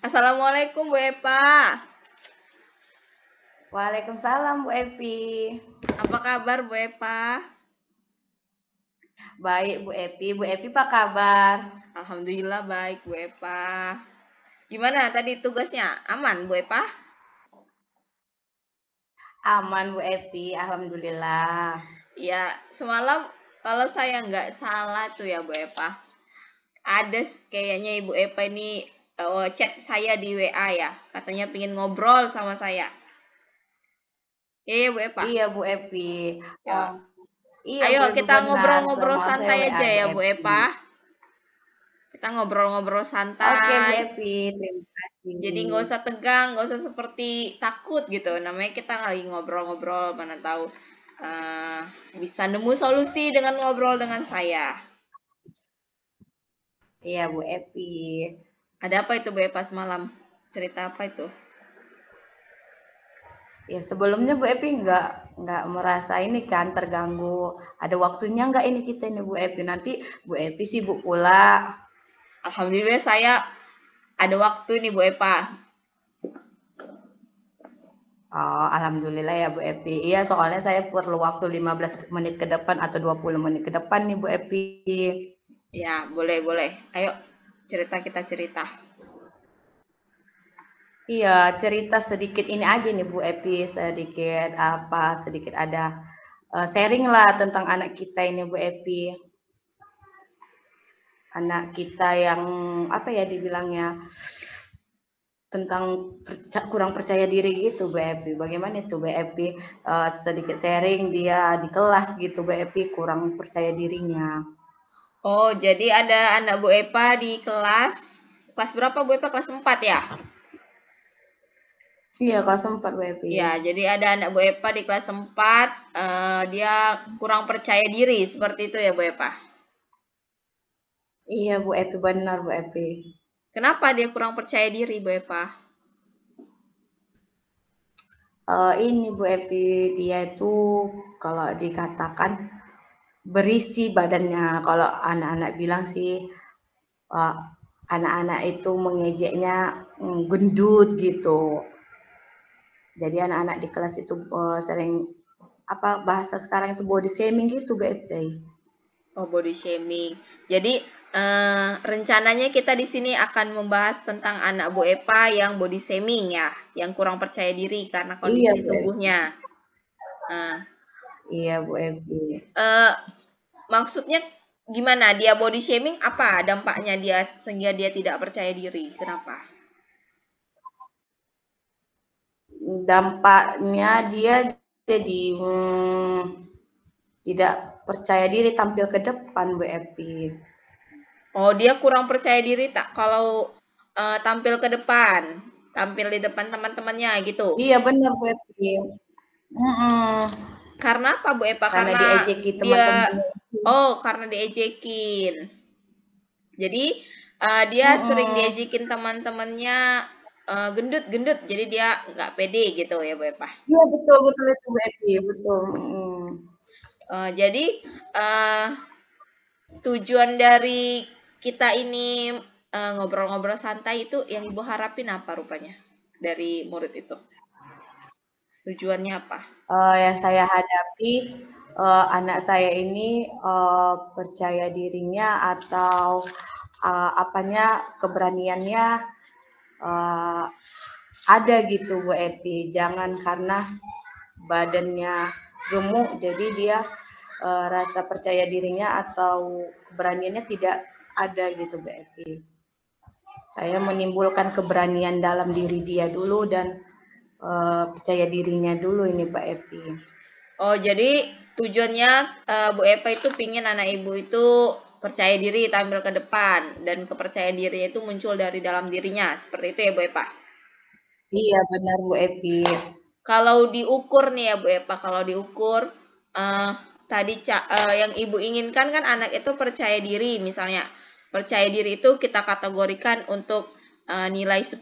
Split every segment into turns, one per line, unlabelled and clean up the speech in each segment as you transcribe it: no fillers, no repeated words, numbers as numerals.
Assalamualaikum Bu Epa.
Waalaikumsalam Bu Epi.
Apa kabar Bu Epa?
Baik Bu Epi. Bu Epi apa kabar?
Alhamdulillah baik Bu Epa. Gimana tadi tugasnya? Aman Bu Epa?
Aman Bu Epi, alhamdulillah.
Ya, semalam kalau saya nggak salah tuh ya Bu Epa. Ada kayaknya Ibu Epa ini chat saya di WA ya. Katanya pengen ngobrol sama saya. Iya Bu Epa.
Iya Bu Epi.
Ya.
Iya Bu
Ayo
Epi
kita
benar.
ngobrol-ngobrol
Semalam saya
santai
WA
aja
Bu
ya Bu
Epi.
Epa. Kita ngobrol-ngobrol
Oke Bu
santai.
Epi, terima kasih.
Jadi nggak usah tegang, nggak usah seperti takut gitu. Namanya kita lagi ngobrol-ngobrol, mana tahu uh, bisa nemu solusi dengan ngobrol dengan saya.
Iya Bu Epi.
Ada apa itu Bu Epa semalam? Cerita apa itu?
Ya sebelumnya Bu Epi nggak merasa ini kan terganggu. Ada waktunya nggak ini kita ini Bu Epi? Nanti Bu Epi sibuk pula.
Alhamdulillah saya ada waktu nih Bu Epa.
Oh, alhamdulillah ya Bu Epi. Iya, soalnya saya perlu waktu 15 menit ke depan atau 20 menit ke depan nih Bu Epi.
Ya, boleh-boleh. Ayo cerita kita cerita.
Iya, cerita sedikit ini aja nih Bu Epi, sedikit ada sharing lah tentang anak kita ini Bu Epi. Anak kita yang apa ya dibilangnya tentang kurang percaya diri gitu Bu Epi. Bagaimana itu Bu Epi? Sedikit sharing dia di kelas gitu Bu Epi kurang percaya dirinya.
Oh, jadi ada anak Bu Epa di kelas berapa Bu Epa? Kelas 4 ya?
Iya, kelas 4 Bu Epi.
Ya, jadi ada anak Bu Epa di kelas 4, dia kurang percaya diri, seperti itu ya Bu Epa?
Iya Bu Epi, benar Bu Epi.
Kenapa dia kurang percaya diri Bu Epa?
Ini Bu Epi, dia itu kalau dikatakan berisi badannya. Kalau anak-anak bilang sih, uh, anak-anak itu mengejeknya gendut gitu. Jadi anak-anak di kelas itu sering apa bahasa sekarang itu body shaming gitu Bu Epi.
Oh, body shaming. Jadi rencananya kita di sini akan membahas tentang anak Bu Epa yang body shaming ya, yang kurang percaya diri karena
Iya
kondisi
Bu Epi.
tubuhnya. Nah,
Iya Bu Epi.
eh, maksudnya gimana? Dia body shaming apa dampaknya dia sehingga dia tidak percaya diri? Kenapa?
Dampaknya dia jadi tidak percaya diri tampil ke depan Bu Epi.
Oh, dia kurang percaya diri tak kalau tampil ke depan, tampil di depan teman-temannya gitu.
Iya benar Bu Epi. Mm-mm.
Karena apa Bu Epa?
Karena
Karena
diejeki
dia
teman-temannya.
karena diejekin. Jadi dia sering
Mm-mm.
diejekin teman-temannya gendut-gendut, jadi dia nggak pede gitu ya Bu Epa.
Iya betul betul itu Bu Epi, betul. Mm.
Jadi tujuan dari kita ini ngobrol-ngobrol santai itu yang Ibu harapin apa rupanya dari murid itu? Tujuannya apa?
Yang saya hadapi anak saya ini percaya dirinya atau apanya keberaniannya uh, ada gitu Bu Epi. Jangan karena badannya gemuk jadi dia rasa percaya dirinya atau keberaniannya tidak ada gitu Bu Epi. Saya menimbulkan keberanian dalam diri dia dulu dan percaya dirinya dulu ini Pak Epi.
Oh, jadi tujuannya Bu Eva itu pingin anak Ibu itu percaya diri tampil ke depan dan kepercayaan dirinya itu muncul dari dalam dirinya. Seperti itu ya Bu Eva.
Iya benar Bu Epi.
Kalau diukur nih ya Bu Eva, kalau diukur uh, tadi yang Ibu inginkan kan anak itu percaya diri misalnya. Percaya diri itu kita kategorikan untuk nilai 10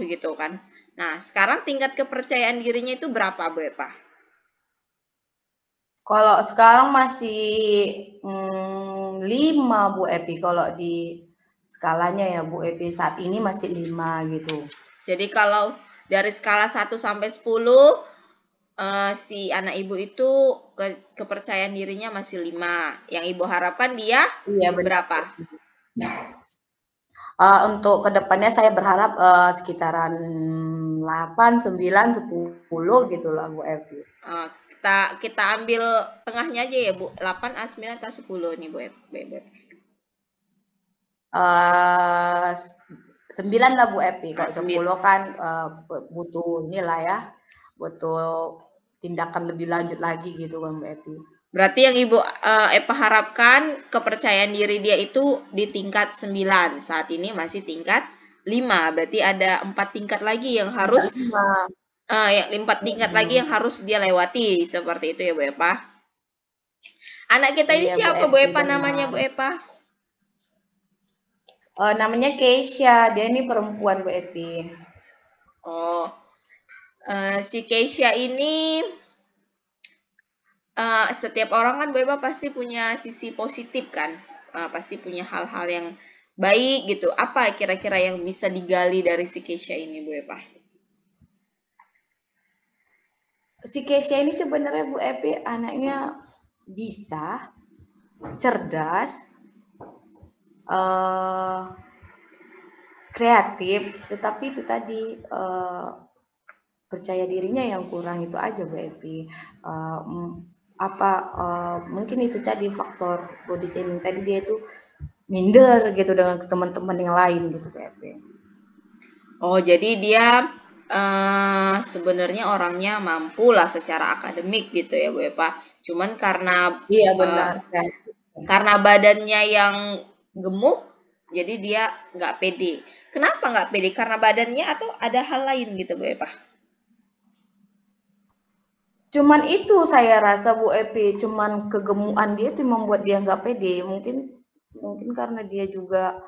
gitu kan. Nah, sekarang tingkat kepercayaan dirinya itu berapa Bu Eva?
Kalau sekarang masih 5 Bu Epi kalau di skalanya ya Bu Epi, saat ini masih 5 gitu.
Jadi kalau dari skala 1 sampai 10, si anak ibu itu kepercayaan dirinya masih 5. Yang ibu harapkan dia
Iya benar.
berapa?
Untuk kedepannya saya berharap sekitaran 8, 9, 10 gitu lah Bu Epi.
Kita ambil tengahnya aja ya Bu, 8, 9, atau 10 nih Bu Epi.
9 lah Bu Epi, kalau 10
9.
kan butuh inilah ya, butuh tindakan lebih lanjut lagi gitu kan Bu Epi.
Berarti yang Ibu Epa harapkan kepercayaan diri dia itu di tingkat 9. Saat ini masih tingkat 5. Berarti ada 4 tingkat lagi yang harus 4 tingkat lagi yang harus dia lewati. Seperti itu ya Bu Epa. Anak kita ini
Iya,
siapa Bu Epa
benar.
namanya Bu Epa?
Namanya Keisha, dia ini perempuan Bu Epi.
Oh, si Keisha ini setiap orang kan Bu Epa pasti punya sisi positif kan, pasti punya hal-hal yang baik gitu. Apa kira-kira yang bisa digali dari si Keisha ini Bu Epa?
Si Keisha ini sebenarnya Bu Epi anaknya bisa, cerdas, kreatif, tetapi itu tadi percaya dirinya yang kurang itu aja Bu Epi. Mungkin itu tadi faktor body shaming tadi, dia itu minder gitu dengan teman-teman yang lain gitu Bu Epi.
Oh, jadi dia sebenarnya orangnya mampu lah secara akademik gitu ya Bu Epa. Cuman karena
Iya benar.
Karena badannya yang gemuk, jadi dia nggak pede. Kenapa nggak pede? Karena badannya atau ada hal lain gitu Bu Epa?
Cuman itu saya rasa Bu Epi, cuman kegemukan dia itu membuat dia nggak pede. Mungkin karena dia juga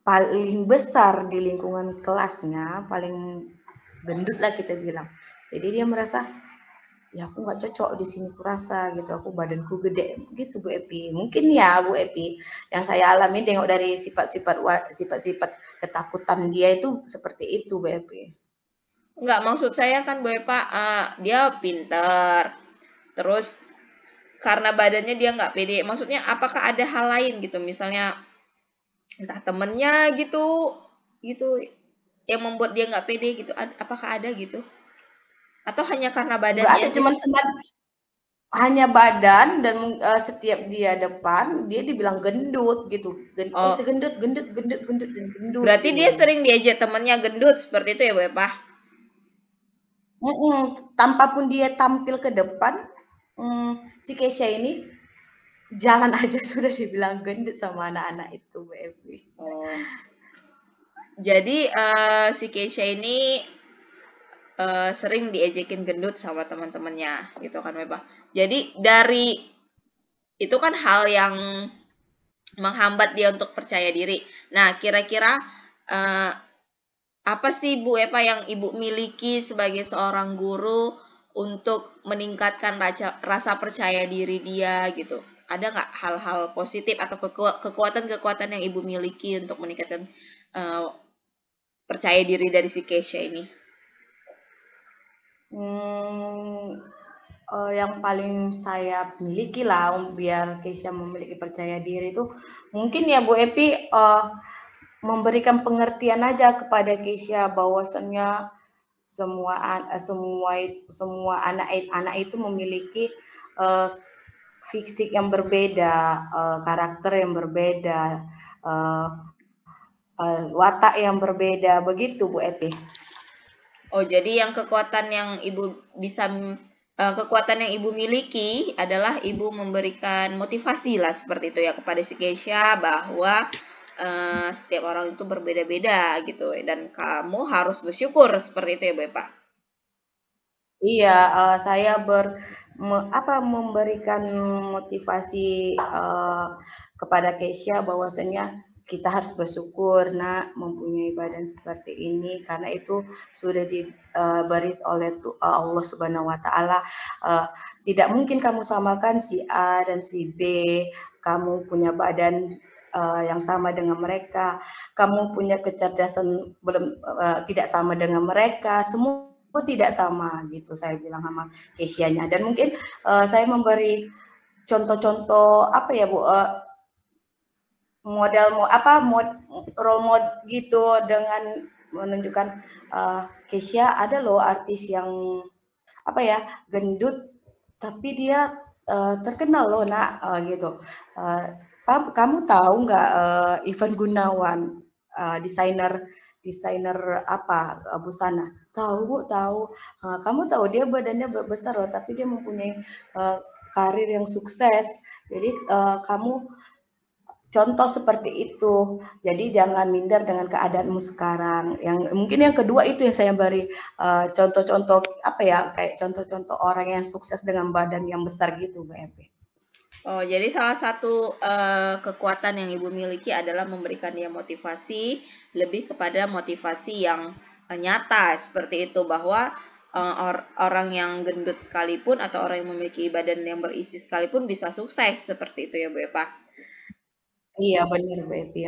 paling besar di lingkungan kelasnya, paling gendut lah kita bilang. Jadi dia merasa, ya aku nggak cocok di sini kurasa gitu, aku badanku gede gitu Bu Epi. Mungkin ya Bu Epi, yang saya alami tengok dari sifat-sifat ketakutan dia itu seperti itu Bu Epi.
Enggak, maksud saya kan Bu Epa, dia pinter. Terus karena badannya dia nggak pede. Maksudnya apakah ada hal lain gitu? Misalnya entah temennya gitu yang membuat dia nggak pede gitu. Apakah ada gitu? Atau hanya karena
Nggak
badannya
ada,
aja?
cuman hanya badan, dan setiap dia depan dia dibilang gendut gitu.
Oh,
Segendut, gendut, gendut, gendut, dan gendut
berarti
gitu.
dia sering diajak temennya gendut seperti itu ya Bu Epa?
Tanpa pun dia tampil ke depan, si Keisha ini jalan aja sudah dibilang gendut sama anak-anak itu Bu Evi.
Oh. Jadi si Keisha ini sering diejekin gendut sama teman-temannya gitu kan Beba. Jadi dari itu kan hal yang menghambat dia untuk percaya diri. Nah, kira-kira apa sih Bu Eva yang Ibu miliki sebagai seorang guru untuk meningkatkan rasa percaya diri dia gitu? Ada nggak hal-hal positif atau kekuatan-kekuatan yang Ibu miliki untuk meningkatkan percaya diri dari si Keisha ini?
Yang paling saya miliki lah biar Keisha memiliki percaya diri itu mungkin ya Bu Epi, memberikan pengertian aja kepada Keisha bahwasannya semua anak itu memiliki fisik yang berbeda, karakter yang berbeda, watak yang berbeda, begitu Bu Epi.
Oh, jadi yang kekuatan yang Ibu bisa kekuatan yang Ibu miliki adalah Ibu memberikan motivasi lah seperti itu ya kepada si Keisha bahwa setiap orang itu berbeda-beda gitu dan kamu harus bersyukur seperti itu ya Bu Epa.
Iya, saya memberikan motivasi kepada Keisha bahwasanya kita harus bersyukur nak mempunyai badan seperti ini, karena itu sudah diberi oleh Allah Subhanahu wa taala. Tidak mungkin kamu samakan si A dan si B, kamu punya badan yang sama dengan mereka, kamu punya kecerdasan belum tidak sama dengan mereka, semua tidak sama gitu saya bilang sama Kesia-nya. Dan mungkin saya memberi contoh-contoh apa ya Bu, role model gitu dengan menunjukkan Kesia ada loh artis yang apa ya gendut tapi dia terkenal loh nak gitu. Kamu tahu nggak Ivan Gunawan desainer apa busana? Tahu Bu, tahu. Kamu tahu dia badannya besar loh, tapi dia mempunyai karir yang sukses. Jadi kamu contoh seperti itu. Jadi jangan minder dengan keadaanmu sekarang. Yang mungkin yang kedua itu yang saya beri contoh-contoh apa ya kayak contoh-contoh orang yang sukses dengan badan yang besar gitu, Mbak Epi.
Oh, jadi salah satu kekuatan yang Ibu miliki adalah memberikan dia motivasi, lebih kepada motivasi yang nyata seperti itu bahwa orang yang gendut sekalipun atau orang yang memiliki badan yang berisi sekalipun bisa sukses seperti itu ya Bu Epa.
Iya benar Bu Epi.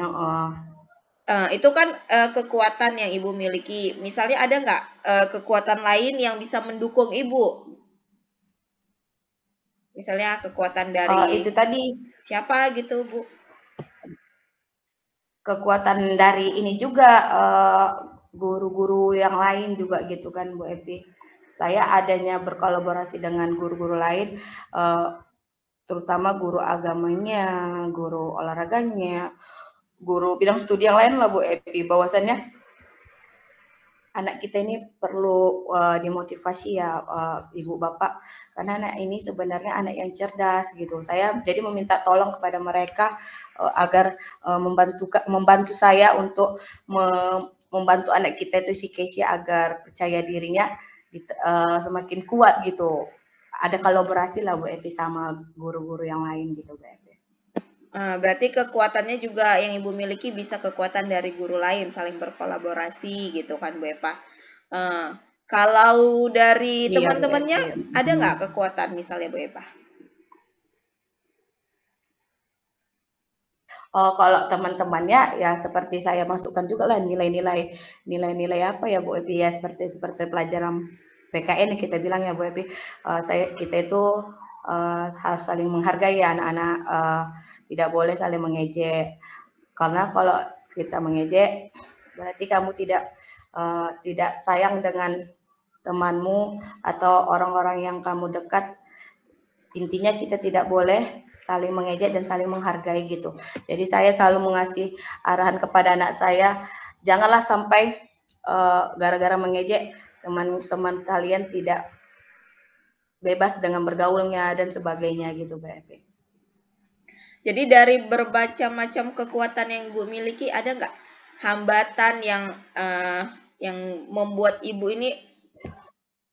Itu kan kekuatan yang Ibu miliki. Misalnya ada nggak kekuatan lain yang bisa mendukung Ibu? Misalnya kekuatan dari
itu tadi
siapa gitu Bu?
Kekuatan dari ini juga guru-guru yang lain juga gitu kan Bu Epi. Saya adanya berkolaborasi dengan guru-guru lain, terutama guru agamanya, guru olahraganya, guru bidang studi yang lain lah Bu Epi, bahwasannya anak kita ini perlu dimotivasi ya Ibu Bapak, karena anak ini sebenarnya anak yang cerdas gitu. Saya jadi meminta tolong kepada mereka agar membantu saya untuk membantu anak kita itu si Kesia agar percaya dirinya semakin kuat gitu. Ada kolaborasi lah Bu Epi sama guru-guru yang lain gitu Bu Epi.
Berarti kekuatannya juga yang Ibu miliki bisa kekuatan dari guru lain, saling berkolaborasi gitu kan Bu Epa. Kalau dari teman-temannya ada nggak kekuatan misalnya Bu Epa?
Kalau teman-temannya ya seperti saya masukkan juga lah nilai-nilai apa ya Bu Epi ya seperti pelajaran PKN kita bilang ya Bu Epi. Kita itu harus saling menghargai ya anak-anak, tidak boleh saling mengejek. Karena kalau kita mengejek berarti kamu tidak sayang dengan temanmu atau orang-orang yang kamu dekat. Intinya kita tidak boleh saling mengejek dan saling menghargai gitu. Jadi saya selalu mengasih arahan kepada anak saya, janganlah sampai gara-gara mengejek teman-teman kalian tidak bebas dengan bergaulnya dan sebagainya gitu, Mbak Epi.
Jadi dari berbagai macam kekuatan yang Ibu miliki, ada nggak hambatan yang membuat Ibu ini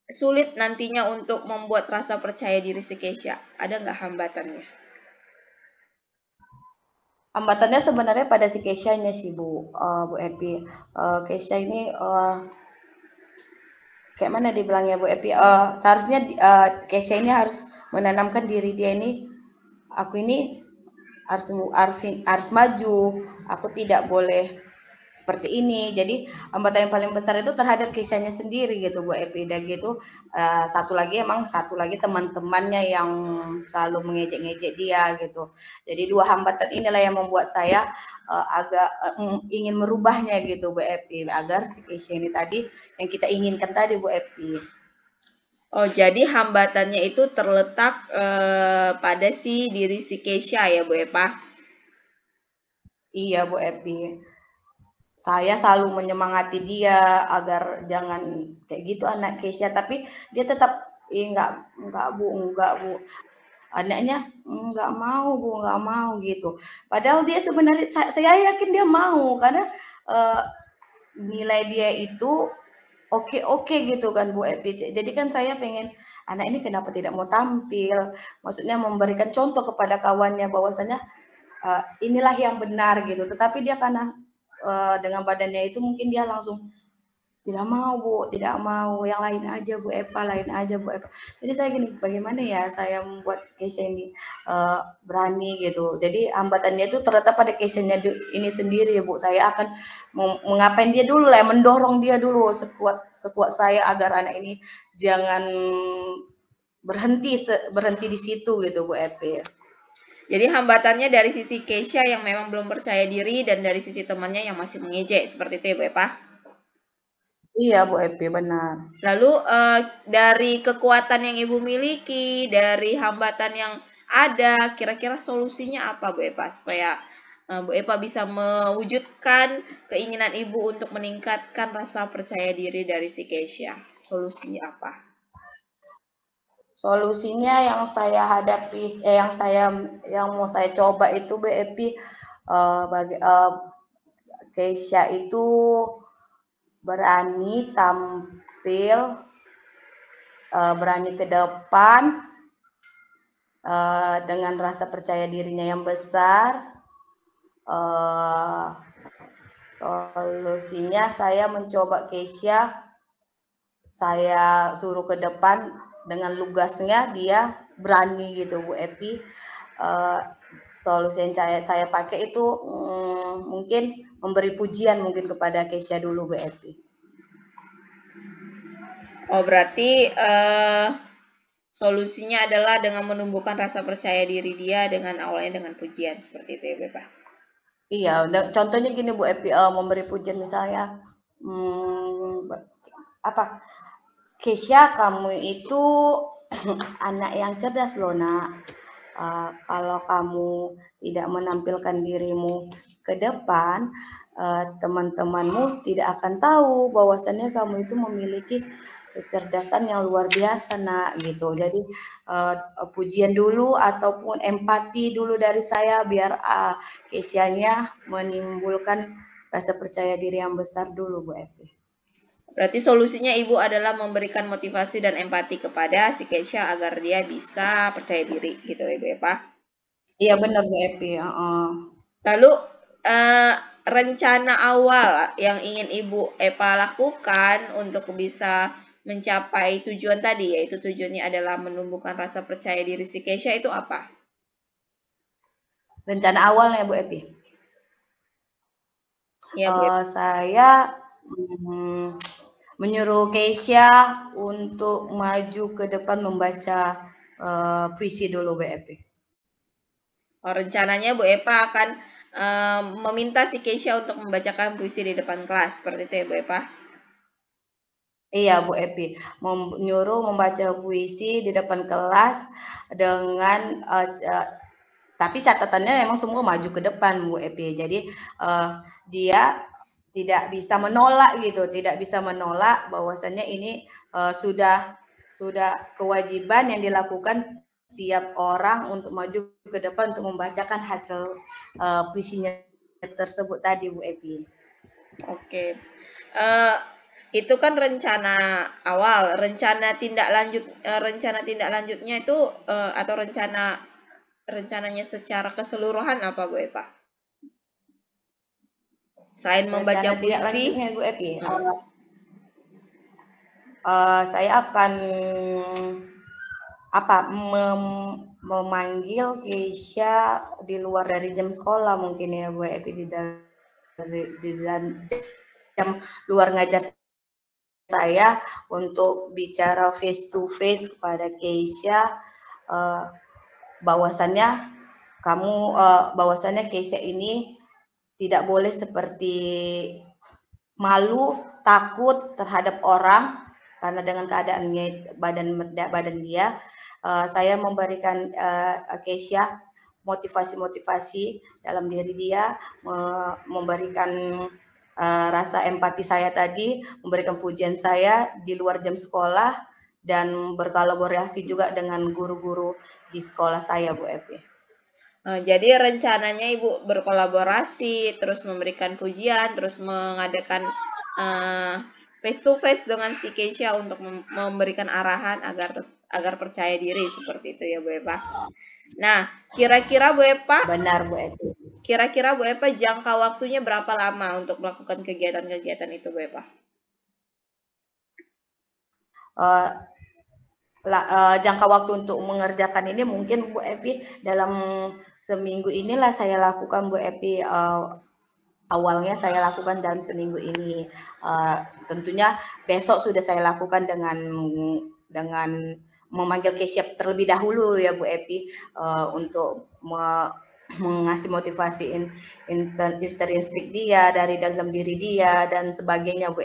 sulit nantinya untuk membuat rasa percaya diri si Kesia? Ada nggak hambatannya?
Hambatannya sebenarnya pada si Kesia-nya sih Bu Epi. Kesia ini kayak mana dibilangnya Bu Epi? Seharusnya Kesia ini harus menanamkan diri dia ini, aku ini harus maju, aku tidak boleh seperti ini. Jadi hambatan yang paling besar itu terhadap Kesia-nya sendiri gitu Bu Epi. Dan gitu satu lagi teman-temannya yang selalu mengejek-ngejek dia gitu. Jadi dua hambatan inilah yang membuat saya agak ingin merubahnya gitu Bu Epi, agar si Kesia ini tadi yang kita inginkan tadi Bu Epi.
Oh, jadi hambatannya itu terletak pada diri si Kesia ya Bu Epa?
Iya Bu Epi. Saya selalu menyemangati dia agar jangan kayak gitu anak Kesia, tapi dia tetap enggak bu, anaknya enggak mau gitu. Padahal dia sebenarnya saya yakin dia mau karena nilai dia itu oke gitu kan Bu Epi. Jadi kan saya pengen anak ini kenapa tidak mau tampil, maksudnya memberikan contoh kepada kawannya bahwasanya inilah yang benar gitu. Tetapi dia karena dengan badannya itu mungkin dia langsung Tidak mau Bu, tidak mau, yang lain aja Bu Eva, lain aja Bu Eva. Jadi saya gini, bagaimana ya saya membuat Keisha ini berani gitu. Jadi hambatannya itu terletak pada Keisha-nya ini sendiri ya Bu. Saya akan mengapain dia dulu lah, mendorong dia dulu sekuat saya agar anak ini jangan berhenti di situ gitu Bu Epi.
Jadi hambatannya dari sisi Keisha yang memang belum percaya diri dan dari sisi temannya yang masih mengejek, seperti itu ya Bu Eva?
Iya Bu Epi, benar.
Lalu dari kekuatan yang Ibu miliki, dari hambatan yang ada, kira-kira solusinya apa Bu Eva supaya Bu Eva bisa mewujudkan keinginan Ibu untuk meningkatkan rasa percaya diri dari si Keisha? Solusinya apa?
Solusinya yang saya hadapi, yang mau saya coba itu Bu Epi, Keisha itu berani tampil, berani ke depan dengan rasa percaya dirinya yang besar. Solusinya saya mencoba Keisha, saya suruh ke depan dengan lugasnya, dia berani gitu Bu Epi. Solusi yang saya pakai itu mungkin memberi pujian mungkin kepada Keisha dulu Bu Epi.
Oh, berarti solusinya adalah dengan menumbuhkan rasa percaya diri dia dengan awalnya dengan pujian, seperti itu ya Beba?
Iya, contohnya gini Bu Epi, memberi pujian misalnya, apa, Keisha kamu itu anak yang cerdas loh nak. Kalau kamu tidak menampilkan dirimu ke depan, teman-temanmu tidak akan tahu bahwasannya kamu itu memiliki kecerdasan yang luar biasa nak gitu. Jadi pujian dulu ataupun empati dulu dari saya biar Keisha-nya menimbulkan rasa percaya diri yang besar dulu Bu Evi.
Berarti solusinya Ibu adalah memberikan motivasi dan empati kepada si Keisha agar dia bisa percaya diri gitu ya Ibu Eva?
Iya benar Bu Evi.
Lalu rencana awal yang ingin Ibu Eva lakukan untuk bisa mencapai tujuan tadi, yaitu tujuannya adalah menumbuhkan rasa percaya diri si Keisha, itu apa?
Rencana awalnya Bu Evi.
Ya, Bu Evi.
Saya menyuruh Keisha untuk maju ke depan membaca puisi dulu Bu Evi.
Oh, rencananya Bu Eva akan meminta si Keisha untuk membacakan puisi di depan kelas, seperti itu ya Bu Eva?
Iya Bu Evi, menyuruh membaca puisi di depan kelas dengan tapi catatannya memang semua maju ke depan Bu Evi. Jadi dia tidak bisa menolak gitu, tidak bisa menolak bahwasannya ini sudah kewajiban yang dilakukan tiap orang untuk maju ke depan untuk membacakan hasil puisinya tersebut tadi Bu Evi.
Oke. Itu kan rencana awal, rencana tindak lanjutnya itu atau rencananya secara keseluruhan apa Bu Eva? Selain membaca
Rencana tidak
puisi,
lanjutnya Bu Evi, saya akan memanggil Keisha di luar dari jam sekolah mungkin ya Bu Evi, di jam luar ngajar saya untuk bicara face to face kepada Keisha bahwasannya Keisha ini tidak boleh seperti malu, takut terhadap orang karena dengan keadaannya badan dia, saya memberikan Keisha motivasi dalam diri dia, memberikan rasa empati saya tadi, memberikan pujian saya di luar jam sekolah dan berkolaborasi juga dengan guru-guru di sekolah saya Bu Evi.
Jadi rencananya Ibu berkolaborasi, terus memberikan pujian, terus mengadakan face to face dengan si Keisha untuk memberikan arahan agar percaya diri, seperti itu ya Bu Eva. Nah, kira-kira Bu Eva,
benar Bu Evi.
Kira-kira Bu Eva jangka waktunya berapa lama untuk melakukan kegiatan-kegiatan itu Bu Eva?
uh, jangka waktu untuk mengerjakan ini mungkin Bu Evi dalam seminggu inilah saya lakukan Bu Evi. Awalnya saya lakukan dalam seminggu ini. Tentunya besok sudah saya lakukan dengan memanggil Kesya terlebih dahulu ya Bu Evi, untuk mengasih motivasi intrinsik dia dari dalam diri dia dan sebagainya Bu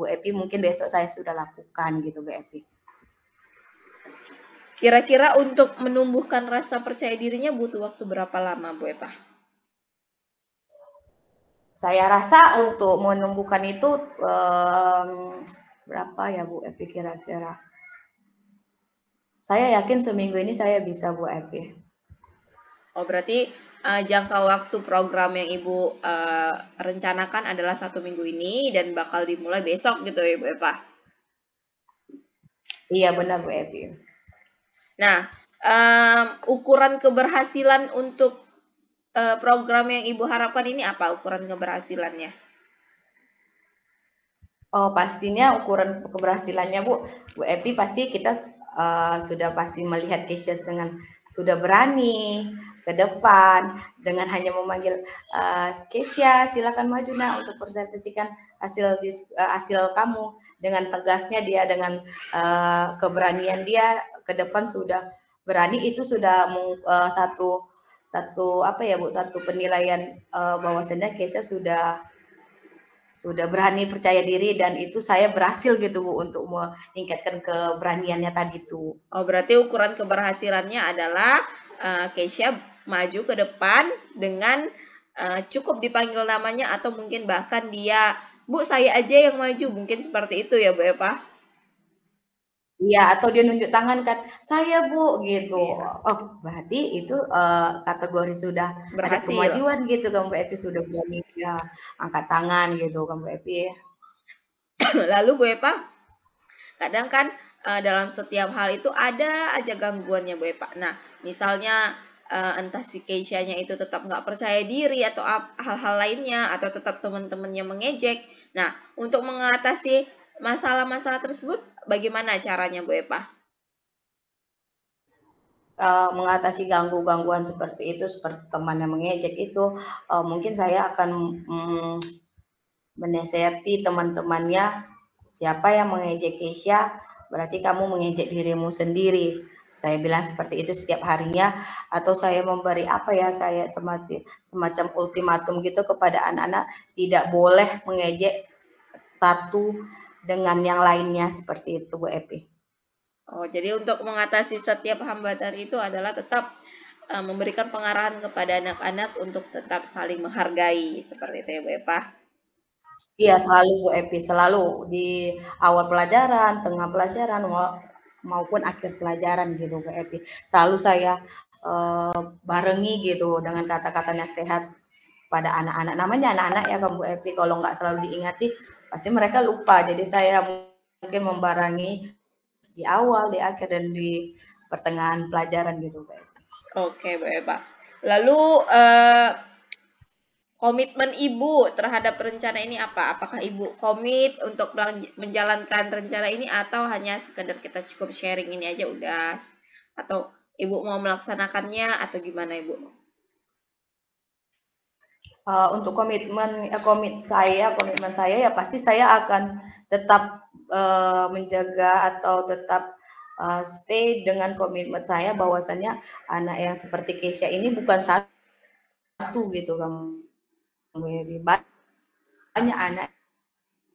Evi. Mungkin besok saya sudah lakukan gitu Bu Evi.
Kira-kira untuk menumbuhkan rasa percaya dirinya butuh waktu berapa lama, Bu Epa?
Saya rasa untuk menumbuhkan itu berapa ya Bu Epi kira-kira? Saya yakin seminggu ini saya bisa Bu Epi.
Oh, berarti jangka waktu program yang Ibu rencanakan adalah 1 minggu ini dan bakal dimulai besok gitu ya Bu Epa?
Iya benar Bu Epi.
Nah, ukuran keberhasilan untuk program yang Ibu harapkan ini apa ukuran keberhasilannya?
Oh, pastinya ukuran keberhasilannya Bu Epi pasti kita sudah pasti melihat Kesya dengan sudah berani ke depan dengan hanya memanggil Kesya silakan maju nak untuk presentasikan hasil kamu, dengan tegasnya dia dengan keberanian dia ke depan sudah berani, itu sudah satu apa ya Bu, satu penilaian bahwasannya Kesya sudah berani percaya diri dan itu saya berhasil gitu Bu untuk meningkatkan keberaniannya tadi tuh.
Oh, berarti ukuran keberhasilannya adalah Kesya maju ke depan dengan cukup dipanggil namanya atau mungkin bahkan dia, Bu saya aja yang maju, mungkin seperti itu ya Bu Epa?
Iya, atau dia nunjuk tangan kan, saya Bu gitu.
Iya.
Oh, berarti itu kategori sudah ada
Berhasil.
kemajuan gitu kan Bu Epi, sudah berani ya angkat tangan gitu kan Bu Epi.
Lalu Bu Epa, kadang kan dalam setiap hal itu ada aja gangguannya Bu Epa. Nah, misalnya entah si Keisha-nya itu tetap nggak percaya diri atau hal-hal lainnya atau tetap teman-temannya mengejek. Nah, untuk mengatasi masalah-masalah tersebut bagaimana caranya Bu Epa?
Mengatasi gangguan seperti itu, seperti teman yang mengejek itu, mungkin saya akan menasehati teman-temannya, siapa yang mengejek Kesya, berarti kamu mengejek dirimu sendiri. Saya bilang seperti itu setiap harinya, atau saya memberi apa ya, kayak semacam ultimatum gitu kepada anak-anak, tidak boleh mengejek satu dengan yang lainnya, seperti itu Bu Epi.
Oh, jadi untuk mengatasi setiap hambatan itu adalah tetap memberikan pengarahan kepada anak-anak untuk tetap saling menghargai, seperti itu ya Bu Epa?
Iya selalu Bu Epi, selalu di awal pelajaran, tengah pelajaran, maupun akhir pelajaran gitu Bu Epi. Selalu saya barengi gitu dengan kata-kata nasihat pada anak-anak. Namanya anak-anak ya kan Bu Epi, kalau nggak selalu diingati pasti mereka lupa. Jadi saya mungkin membarengi di awal, di akhir, dan di pertengahan pelajaran gitu Bu Epi.
Oke Bu Epa. Lalu komitmen Ibu terhadap rencana ini apa? Apakah Ibu komit untuk menjalankan rencana ini atau hanya sekedar kita cukup sharing ini aja udah? Atau Ibu mau melaksanakannya atau gimana Ibu?
Untuk komitmen saya ya pasti saya akan tetap menjaga atau tetap stay dengan komitmen saya bahwasannya anak yang seperti Kesya ini bukan satu gitu kan, banyak anak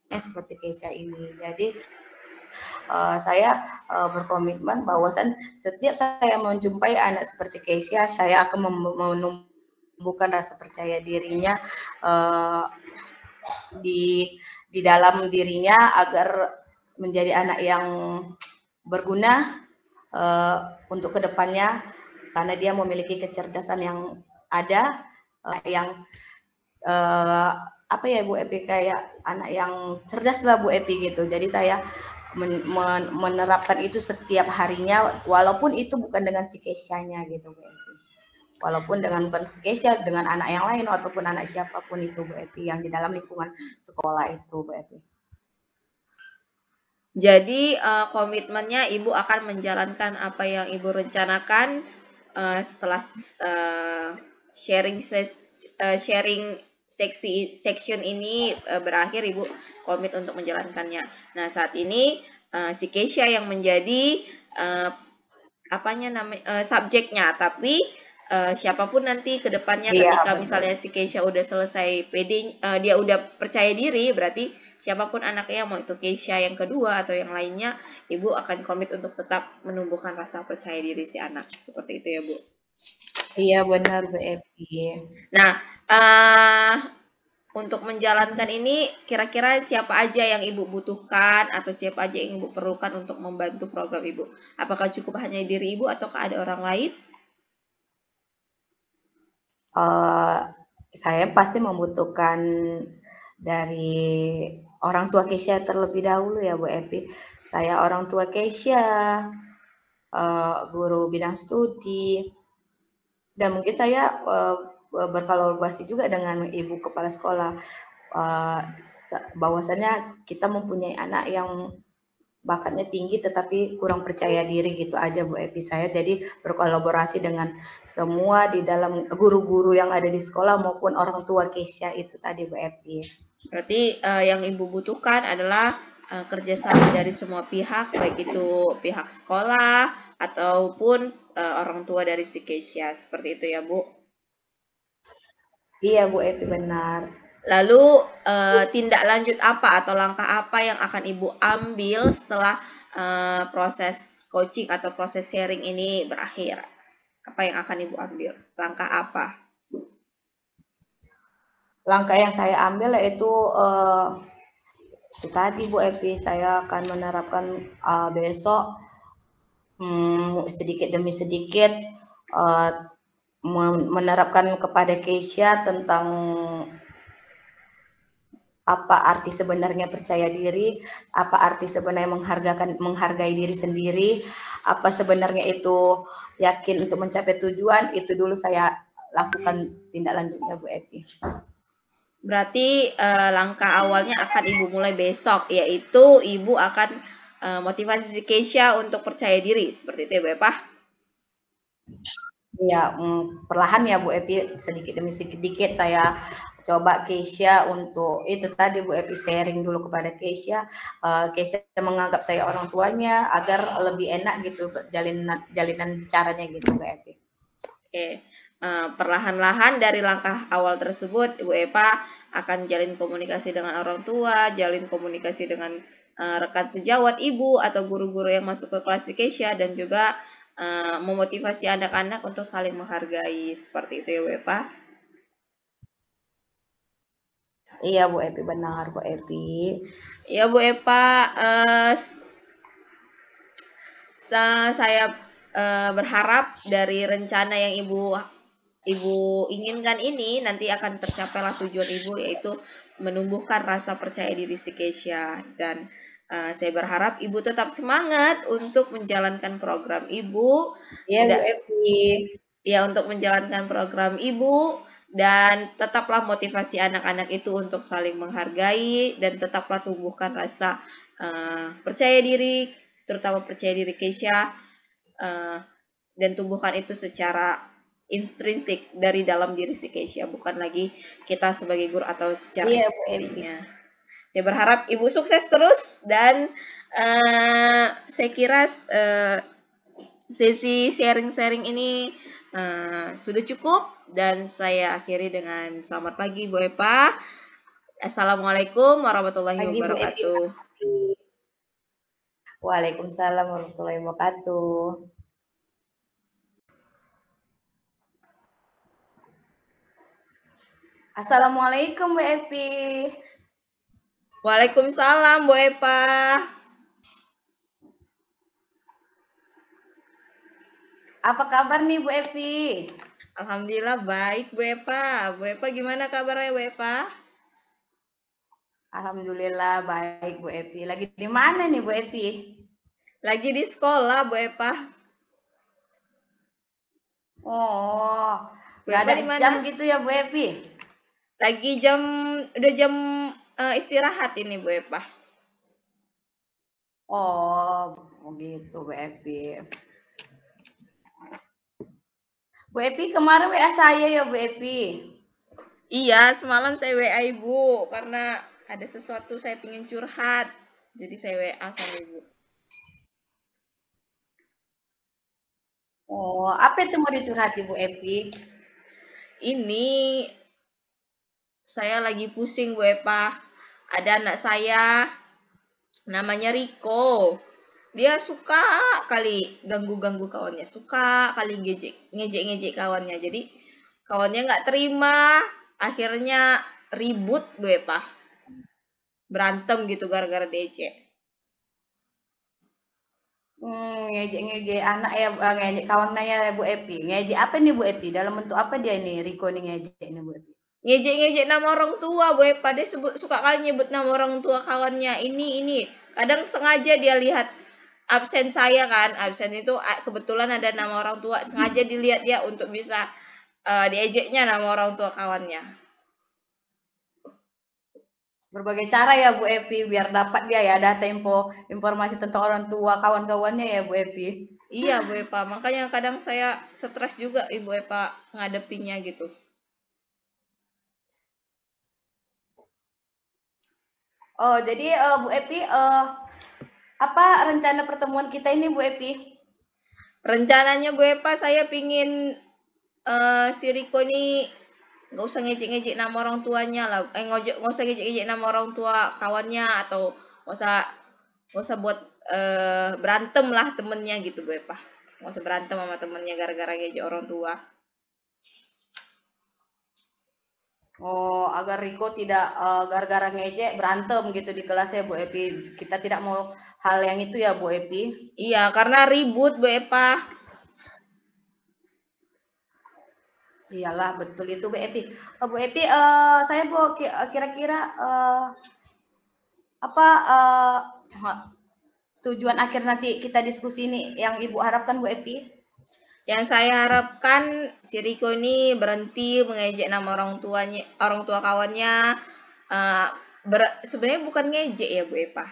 yang seperti Kesya ini. Jadi saya berkomitmen bahwasan setiap saya menjumpai anak seperti Kesya, saya akan menumbuhkan rasa percaya dirinya di dalam dirinya agar menjadi anak yang berguna untuk kedepannya, karena dia memiliki kecerdasan yang ada, yang apa ya Bu Epi, kayak anak yang cerdas lah Bu Epi gitu. Jadi saya menerapkan itu setiap harinya, walaupun itu bukan dengan si Kesyanya gitu Bu Epi. Walaupun dengan bukan si Kesya, dengan anak yang lain ataupun anak siapapun itu Bu Epi yang di dalam lingkungan sekolah itu Bu Epi.
Jadi komitmennya Ibu akan menjalankan apa yang Ibu rencanakan setelah sharing section ini berakhir, Ibu komit untuk menjalankannya. Nah, saat ini si Keisha yang menjadi subjeknya, tapi siapapun nanti ke depannya
Iya,
ketika
betul.
misalnya si Keisha udah selesai dia udah percaya diri, berarti siapapun anaknya, mau itu Keisha yang kedua atau yang lainnya, Ibu akan komit untuk tetap menumbuhkan rasa percaya diri si anak. Seperti itu ya, Bu.
Iya, benar Bu Epi.
Nah, untuk menjalankan ini, kira-kira siapa aja yang Ibu butuhkan atau siapa aja yang Ibu perlukan untuk membantu program Ibu? Apakah cukup hanya diri Ibu ataukah ada orang lain?
Saya pasti membutuhkan dari orang tua Keisha terlebih dahulu ya Bu Epi. Saya orang tua Keisha, guru bidang studi, dan mungkin saya berkolaborasi juga dengan ibu kepala sekolah, bahwasannya kita mempunyai anak yang bakatnya tinggi tetapi kurang percaya diri gitu aja Bu Epi. Saya jadi berkolaborasi dengan semua di dalam guru-guru yang ada di sekolah maupun orang tua Keisha itu tadi Bu Epi.
Berarti yang Ibu butuhkan adalah kerjasama dari semua pihak, baik itu pihak sekolah ataupun orang tua dari si Keisha. Seperti itu ya, Bu.
Iya Bu Epi, benar.
Lalu tindak lanjut apa atau langkah apa yang akan Ibu ambil setelah proses coaching atau proses sharing ini berakhir? Apa yang akan Ibu ambil? Langkah apa?
Langkah yang saya ambil yaitu itu tadi Bu Epi, saya akan menerapkan besok sedikit demi sedikit menerapkan kepada Keisha tentang apa arti sebenarnya percaya diri, apa arti sebenarnya menghargai diri sendiri, apa sebenarnya itu yakin untuk mencapai tujuan. Itu dulu saya lakukan tindak lanjutnya Bu Epi.
Berarti langkah awalnya akan Ibu mulai besok, yaitu Ibu akan motivasi Keisha untuk percaya diri. Seperti itu ya Bu Epah?
Ya, perlahan ya Bu Epi, sedikit demi sedikit saya coba Keisha untuk itu tadi Bu Epi, sharing dulu kepada Keisha. Keisha menganggap saya orang tuanya agar lebih enak gitu jalinan bicaranya gitu Bu Epi.
Oke. Perlahan-lahan dari langkah awal tersebut, Ibu Epa akan jalin komunikasi dengan orang tua, jalin komunikasi dengan rekan sejawat Ibu atau guru-guru yang masuk ke kelas Keisha, dan juga memotivasi anak-anak untuk saling menghargai. Seperti itu ya Bu Epa.
Iya Bu Epi, benar Bu Epi.
Ya Bu Epa, saya berharap dari rencana yang Ibu inginkan ini nanti akan tercapailah tujuan Ibu, yaitu menumbuhkan rasa percaya diri si Keisha. Dan saya berharap Ibu tetap semangat untuk menjalankan program Ibu.
Iya Bu Epi.
Ya, untuk menjalankan program Ibu, dan tetaplah motivasi anak-anak itu untuk saling menghargai, dan tetaplah tumbuhkan rasa percaya diri, terutama percaya diri Keisha, dan tumbuhkan itu secara intrinsik dari dalam diri si Keisha, bukan lagi kita sebagai guru atau secara
Iya Bu Epi.
eksternnya. Saya berharap Ibu sukses terus, dan saya kira sesi sharing-sharing ini sudah cukup, dan saya akhiri dengan selamat pagi Bu Epa. Assalamualaikum warahmatullahi
Pagi Bu Epi.
wabarakatuh.
Waalaikumsalam warahmatullahi wabarakatuh. Assalamualaikum Bu Epi.
Waalaikumsalam Bu Epa.
Apa kabar nih Bu Epi?
Alhamdulillah baik Bu Epa. Bu Epa gimana kabarnya Bu Epa?
Alhamdulillah baik Bu Epi. Lagi di mana nih Bu Epi?
Lagi di sekolah Bu Epa.
Oh,
Bu
nggak
Epa
ada
di mana?
jam gitu ya Bu Epi?
Lagi udah jam istirahat ini Bu Epa.
Oh, begitu Bu Epi. Bu Epi kemarin WA saya ya Bu Epi.
Iya, semalam saya WA Ibu karena ada sesuatu saya pingin curhat. Jadi saya WA sama Ibu.
Oh, apa itu mau dicurhati Bu Epi?
Ini saya lagi pusing Bu Epa. Ada anak saya namanya Riko. Dia suka kali ganggu-ganggu kawannya, suka kali ngejek-ngejek kawannya. Jadi kawannya nggak terima, akhirnya ribut Bu Epa. Berantem gitu gara-gara diejek.
Ngejek-ngejek anak ya, ngejek kawannya ya Bu Epi. Ngejek apa nih Bu Epi? Dalam bentuk apa dia ini Riko nih ngejek nih Bu Epi?
Ngejek-ngejek nama orang tua Bu Epa. Dia suka kali nyebut nama orang tua kawannya. Ini. Kadang sengaja dia lihat absen saya kan. Absen itu kebetulan ada nama orang tua. Sengaja dilihat dia untuk bisa diejeknya nama orang tua kawannya.
Berbagai cara ya Bu Epi biar dapat dia ya data informasi tentang orang tua kawan-kawannya ya Bu Epi.
Iya Bu Epa, makanya kadang saya stres juga Ibu Epa ngadepinnya gitu.
Oh, jadi Bu Epi apa rencana pertemuan kita ini Bu Epi?
Rencananya Bu Epa saya pingin si Riko ini nggak usah ngejek-ngejek nama orang tuanya lah. Nggak usah ngejek-ngejek nama orang tua kawannya atau nggak usah buat berantem lah temennya gitu Bu Epa. Nggak usah berantem sama temennya gara-gara ngejek orang tua.
Oh, agar Riko tidak gara-gara ngejek berantem gitu di kelasnya Bu Epi. Kita tidak mau hal yang itu ya Bu Epi.
Iya, karena ribut Bu Epa.
Iyalah betul itu Bu Epi. Bu Epi, saya mau kira-kira apa tujuan akhir nanti kita diskusi ini yang Ibu harapkan Bu Epi?
Yang saya harapkan si Riko ini berhenti mengejek nama orang tua kawannya. Sebenarnya bukan ngejek ya Bu Epa.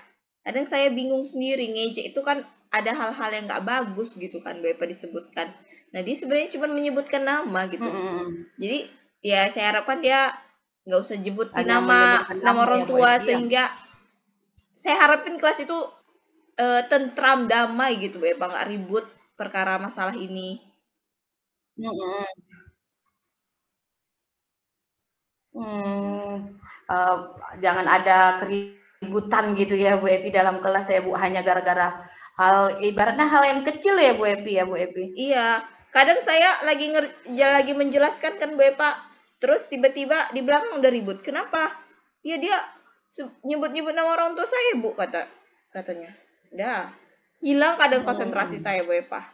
Kadang saya bingung sendiri, ngejek itu kan ada hal-hal yang nggak bagus gitu kan Bu Epa disebutkan. Nah dia sebenarnya cuma menyebutkan nama gitu. Jadi ya saya harapkan dia nggak usah nyebutin nama orang tua ya, sehingga saya harapin kelas itu tentram damai gitu Bu Epa, nggak ribut perkara masalah ini.
Jangan ada keributan gitu ya Bu Epi dalam kelas ya Bu, hanya gara-gara ibaratnya hal yang kecil ya Bu Epi ya Bu Epi.
Iya, kadang saya lagi menjelaskan kan Bu Epa, terus tiba-tiba di belakang udah ribut. Kenapa? Ya dia nyebut-nyebut nama orang tua saya Bu katanya. Udah hilang kadang konsentrasi saya Bu Epa.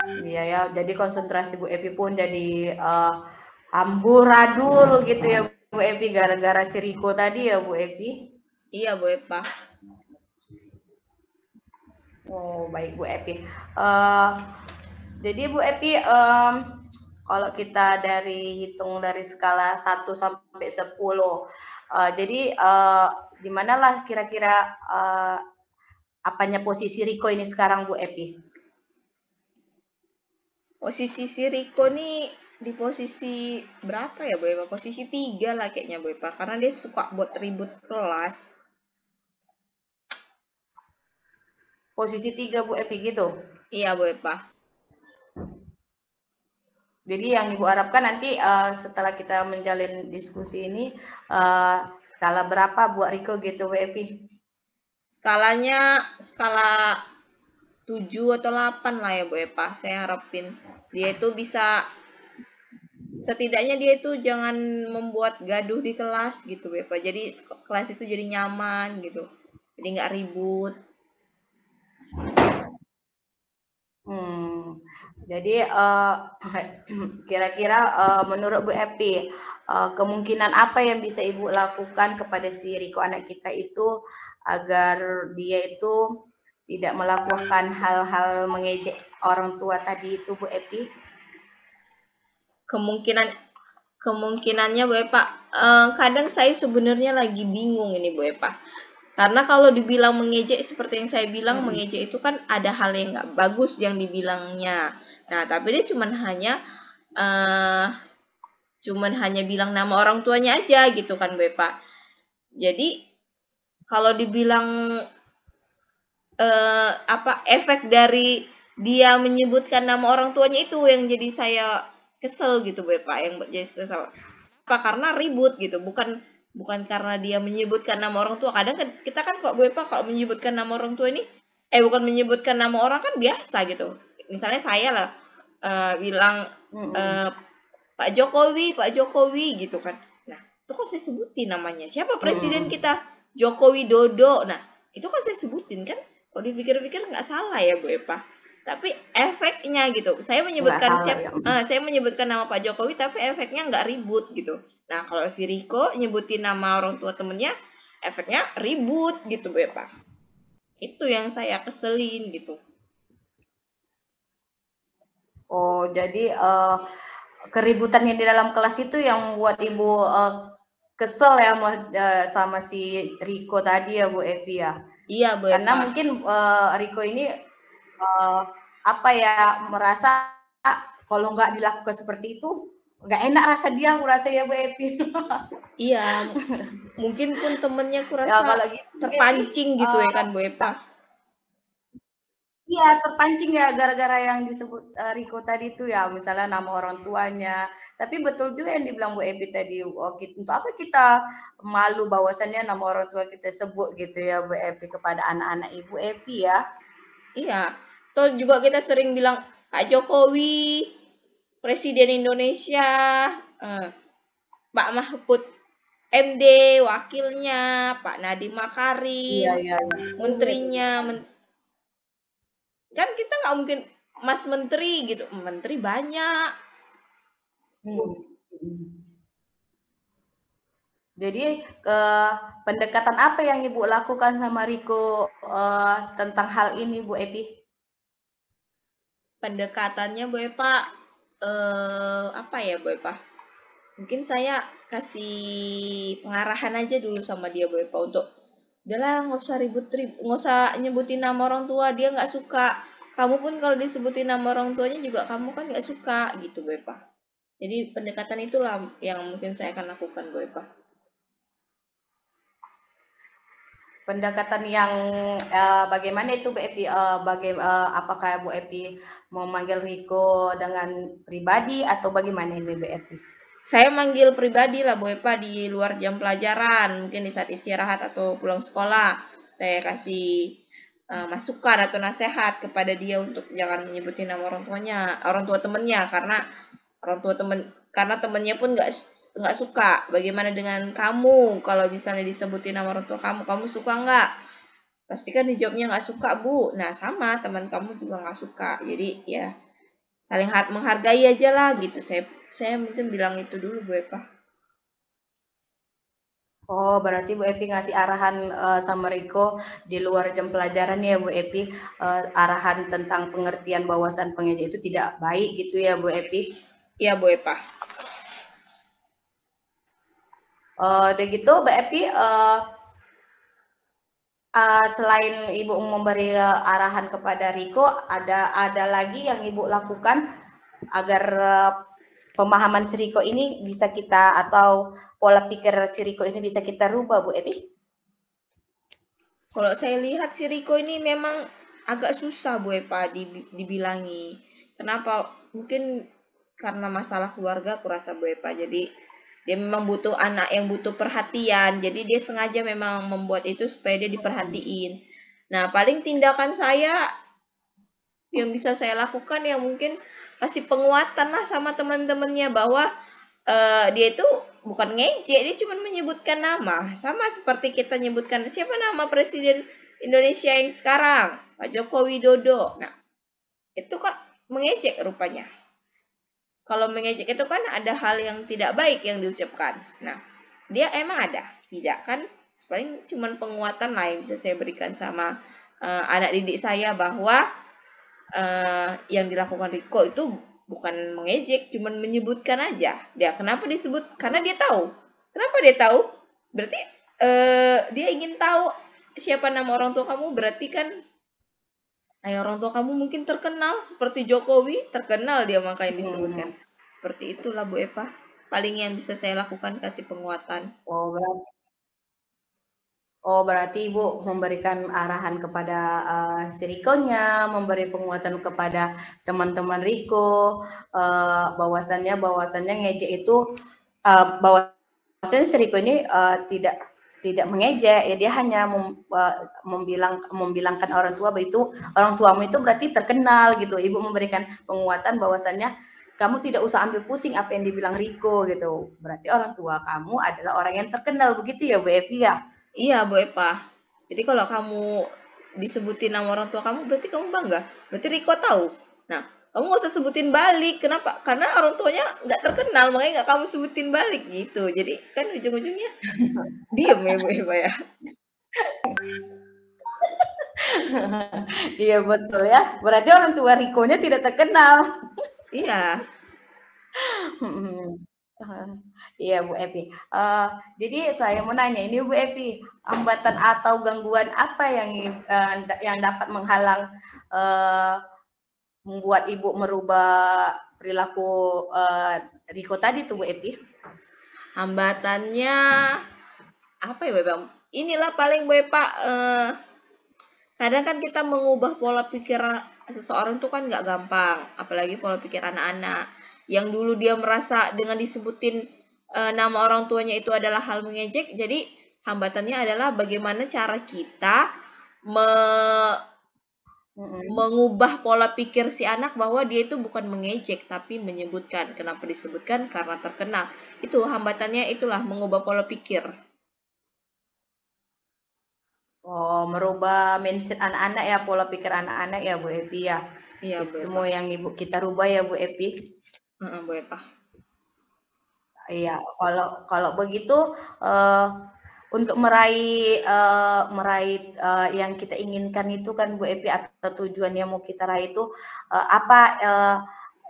Iya ya, jadi konsentrasi Bu Epi pun jadi amburadul gitu ya Bu Epi gara-gara si Riko tadi ya Bu Epi.
Iya Bu Epa.
Oh baik Bu Epi. Jadi Bu Epi kalau kita hitung dari skala 1 sampai 10, jadi di manalah kira-kira apanya posisi Riko ini sekarang Bu Epi?
Posisi si Riko nih di posisi berapa ya Bu Epa? Posisi 3 lah kayaknya Bu Epa, karena dia suka buat ribut kelas.
Posisi 3 Bu Epi gitu?
Iya Bu Epa.
Jadi yang Ibu harapkan nanti setelah kita menjalin diskusi ini, skala berapa buat Riko gitu Bu Epi?
Skalanya skala 7 atau 8 lah ya Bu Epa. Saya harapin dia itu bisa, setidaknya dia itu jangan membuat gaduh di kelas gitu Bu Epa. Jadi kelas itu jadi nyaman gitu. Jadi nggak ribut.
Jadi kira-kira menurut Bu Epi kemungkinan apa yang bisa Ibu lakukan kepada si Riko anak kita itu agar dia itu tidak melakukan hal-hal mengejek orang tua tadi itu Bu Epi?
Kemungkinannya Bu Epa, kadang saya sebenarnya lagi bingung ini Bu Epa. Karena kalau dibilang mengejek seperti yang saya bilang, mengejek itu kan ada hal yang nggak bagus yang dibilangnya. Nah, tapi dia cuman hanya bilang nama orang tuanya aja gitu kan Bu Epa. Jadi kalau dibilang efek dari dia menyebutkan nama orang tuanya itu yang jadi saya kesel gitu Bu Epa, yang jadi kesel. Apa? Karena ribut gitu, bukan karena dia menyebutkan nama orang tua. Kadang kan kita kan kok Bu Epa kalau menyebutkan nama orang tua ini bukan menyebutkan nama orang kan biasa gitu. Misalnya saya lah bilang Pak Jokowi gitu kan. Nah, itu kan saya sebutin namanya. Siapa presiden kita? Jokowi Dodo. Nah, itu kan saya sebutin kan. Kalau dipikir-pikir nggak salah ya Bu Epa. Tapi efeknya gitu. Saya menyebutkan nama Pak Jokowi tapi efeknya nggak ribut gitu. Nah, kalau si Riko nyebutin nama orang tua temennya, efeknya ribut gitu Bu Epa. Itu yang saya keselin gitu.
Oh, jadi keributan yang di dalam kelas itu yang buat Ibu kesel ya sama si Riko tadi ya Bu Evi ya?
Iya Bu Epa.
Karena mungkin Riko ini merasa kalau nggak dilakukan seperti itu nggak enak rasa dia, aku rasa ya Bu Evi.
Iya, mungkin pun temennya kurasa kalau gitu, terpancing gitu ya kan Bu Epa.
Iya, terpancing ya gara-gara yang disebut Riko tadi itu ya, misalnya nama orang tuanya. Tapi betul juga yang dibilang Bu Evi tadi, untuk apa kita malu bahwasannya nama orang tua kita sebut gitu ya Bu Evi kepada anak-anak Ibu Evi ya.
Iya, toh juga kita sering bilang Pak Jokowi, Presiden Indonesia, Pak Mahfud MD, wakilnya, Pak Nadiem Makarim, menterinya, kan kita nggak mungkin Mas Menteri gitu, menteri banyak.
Jadi pendekatan apa yang Ibu lakukan sama Riko tentang hal ini Bu Evi?
Pendekatannya Bu Epa, apa ya Bu Epa? Mungkin saya kasih pengarahan aja dulu sama dia Bu Epa untuk udahlah nggak usah ribut-ribut, nggak usah nyebutin nama orang tua, dia nggak suka. Kamu pun kalau disebutin nama orang tuanya juga kamu kan nggak suka gitu Bu Epa. Jadi pendekatan itulah yang mungkin saya akan lakukan Bu Epa.
Pendekatan yang bagaimana itu Bu Evi? Apakah Bu Evi mau manggil Riko dengan pribadi atau bagaimana ini Bu Evi?
Saya manggil pribadi lah Bu Epa di luar jam pelajaran, mungkin di saat istirahat atau pulang sekolah. Saya kasih masukan atau nasihat kepada dia untuk jangan menyebutin nama orang tua temennya, karena temennya pun nggak suka. Bagaimana dengan kamu kalau misalnya disebutin nama orang tua kamu suka nggak? Pasti kan dijawabnya nggak suka Bu. Nah sama teman kamu juga nggak suka. Jadi ya saling menghargai aja lah gitu. Saya mungkin bilang itu dulu Bu Epa.
Oh, berarti Bu Evi ngasih arahan sama Riko di luar jam pelajaran ya Bu Evi, arahan tentang pengertian bahwasan pengejek itu tidak baik gitu ya Bu Evi?
Iya Bu Epa.
Udah gitu Bu Evi, selain Ibu memberi arahan kepada Riko, ada lagi yang Ibu lakukan agar pemahaman si Riko ini bisa kita, atau pola pikir si Riko ini bisa kita rubah Bu Evi?
Kalau saya lihat si Riko ini memang agak susah Bu Epa dibilangi. Kenapa? Mungkin karena masalah keluarga kurasa Bu Epa. Jadi dia memang butuh anak yang butuh perhatian. Jadi dia sengaja memang membuat itu supaya dia diperhatiin. Nah, paling tindakan saya yang bisa saya lakukan ya mungkin kasih penguatan lah sama teman-temannya bahwa dia itu bukan ngejek, dia cuma menyebutkan nama. Sama seperti kita nyebutkan siapa nama Presiden Indonesia yang sekarang, Pak Joko Widodo. Nah, itu kan mengejek rupanya. Kalau mengejek itu kan ada hal yang tidak baik yang diucapkan. Nah, dia emang ada? Tidak kan? Paling cuma penguatan lah yang bisa saya berikan sama anak didik saya bahwa yang dilakukan Riko itu bukan mengejek, cuman menyebutkan aja. Dia kenapa disebut? Karena dia tahu. Kenapa dia tahu? Berarti dia ingin tahu siapa nama orang tua kamu, berarti kan orang tua kamu mungkin terkenal seperti Jokowi, terkenal dia makanya disebutkan. Seperti itulah Bu Epa. Paling yang bisa saya lakukan kasih penguatan.
Berarti Ibu memberikan arahan kepada si Riko-nya, memberi penguatan kepada teman-teman Riko, bahwasannya ngejek itu bahwasannya si Riko ini tidak mengejek, ya dia hanya membilangkan orang tua bahwa itu orang tuamu itu berarti terkenal gitu. Ibu memberikan penguatan bahwasannya kamu tidak usah ambil pusing apa yang dibilang Riko gitu. Berarti orang tua kamu adalah orang yang terkenal, begitu ya Bu Evi ya?
Iya Bu Epa. Jadi kalau kamu disebutin nama orang tua kamu berarti kamu bangga. Berarti Riko tahu. Nah, kamu gak usah sebutin balik. Kenapa? Karena orang tuanya nggak terkenal, makanya nggak kamu sebutin balik gitu. Jadi kan ujung-ujungnya diem ya Bu Epa ya.
Iya betul ya. Berarti orang tua Riko-nya tidak terkenal.
Iya.
Iya Bu Evi. Jadi saya mau nanya ini Bu Evi, hambatan atau gangguan apa yang dapat menghalang membuat Ibu merubah perilaku Riko tadi tuh Bu Evi?
Hambatannya apa ya Bu Epa? Inilah paling Bu Epa, kadang kan kita mengubah pola pikir seseorang itu kan nggak gampang, apalagi pola pikir anak-anak. Yang dulu dia merasa dengan disebutin nama orang tuanya itu adalah hal mengejek, jadi hambatannya adalah bagaimana cara kita mengubah pola pikir si anak bahwa dia itu bukan mengejek tapi menyebutkan. Kenapa disebutkan? Karena terkenal. Itu hambatannya, itulah mengubah pola pikir.
Merubah mindset anak-anak ya, pola pikir anak-anak ya Bu Evi ya.
Iya Bu
Itu
Epa.
mau yang Ibu kita rubah ya Bu Evi.
Bu Epa.
Iya, kalau begitu untuk meraih yang kita inginkan itu kan Bu Evi, atau tujuan yang mau kita raih itu apa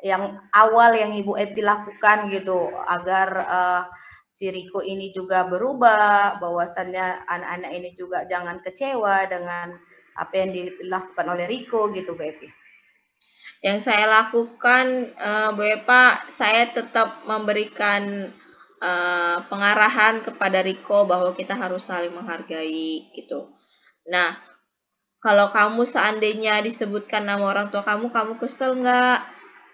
yang awal yang Ibu Evi lakukan gitu agar si Riko ini juga berubah, bahwasannya anak-anak ini juga jangan kecewa dengan apa yang dilakukan oleh Riko gitu Bu Evi.
Yang saya lakukan Bu Epa, saya tetap memberikan pengarahan kepada Riko bahwa kita harus saling menghargai gitu. Nah, kalau kamu seandainya disebutkan nama orang tua kamu kesel nggak?